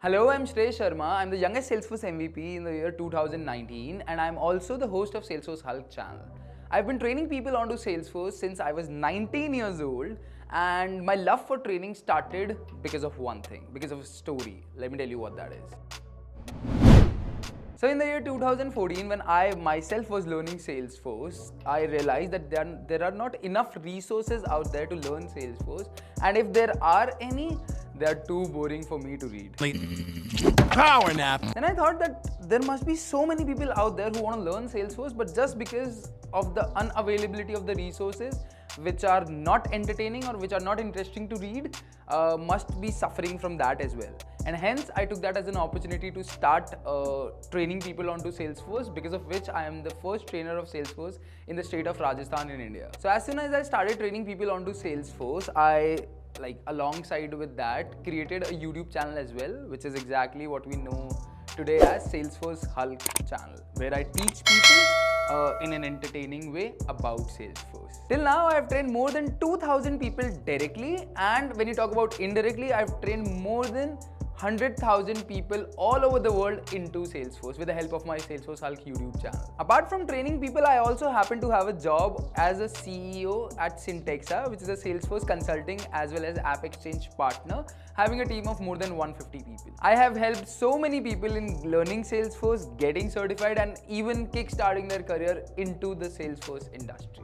Hello, I'm Shrey Sharma. I'm the youngest Salesforce MVP in the year 2019 and I'm also the host of Salesforce Hulk channel. I've been training people onto Salesforce since I was 19 years old and my love for training started because of one thing, because of a story. Let me tell you what that is. So in the year 2014, when I myself was learning Salesforce, I realized that there are not enough resources out there to learn Salesforce, and if there are any, they are too boring for me to read. Power nap. Then I thought that there must be so many people out there who want to learn Salesforce, but just because of the unavailability of the resources, which are not entertaining or which are not interesting to read, must be suffering from that as well. And hence, I took that as an opportunity to start training people onto Salesforce, because of which I am the first trainer of Salesforce in the state of Rajasthan in India. So as soon as I started training people onto Salesforce, I alongside with that created a YouTube channel as well, which is exactly what we know today as Salesforce Hulk channel, where I teach people in an entertaining way about Salesforce. Till now, I have trained more than 2,000 people directly, and when you talk about indirectly, I've trained more than 100,000 people all over the world into Salesforce with the help of my Salesforce Hulk YouTube channel. Apart from training people, I also happen to have a job as a CEO at Syntexa, which is a Salesforce consulting as well as App Exchange partner, having a team of more than 150 people. I have helped so many people in learning Salesforce, getting certified, and even kickstarting their career into the Salesforce industry.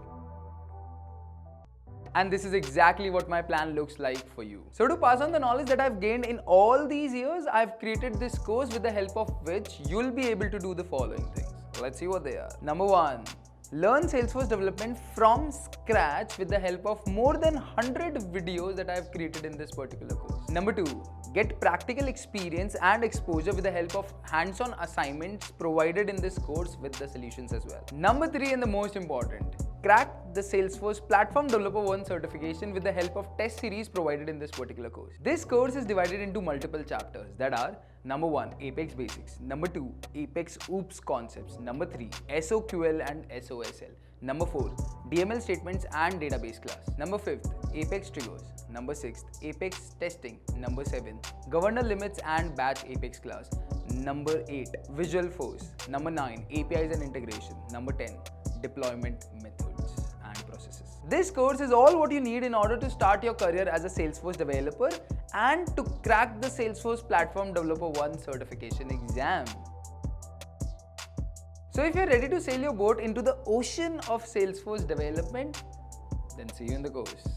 And this is exactly what my plan looks like for you. So to pass on the knowledge that I've gained in all these years, I've created this course with the help of which you'll be able to do the following things. Let's see what they are. Number 1. Learn Salesforce development from scratch with the help of more than 100 videos that I've created in this particular course. Number 2. Get practical experience and exposure with the help of hands-on assignments provided in this course with the solutions as well. Number 3, and the most important, crack the Salesforce Platform Developer 1 certification with the help of test series provided in this particular course. This course is divided into multiple chapters that are: Number 1, Apex Basics. Number 2, Apex OOPS Concepts. Number 3, SOQL and SOSL. Number 4, DML Statements and Database Class. Number 5th, Apex Triggers. Number 6th, Apex Testing. Number 7, Governor Limits and Batch Apex Class. Number 8, Visual Force. Number 9, APIs and Integration. Number 10, Deployment Methods and Processes. This course is all what you need in order to start your career as a Salesforce developer and to crack the Salesforce Platform Developer 1 certification exam. So if you're ready to sail your boat into the ocean of Salesforce development, then see you in the course.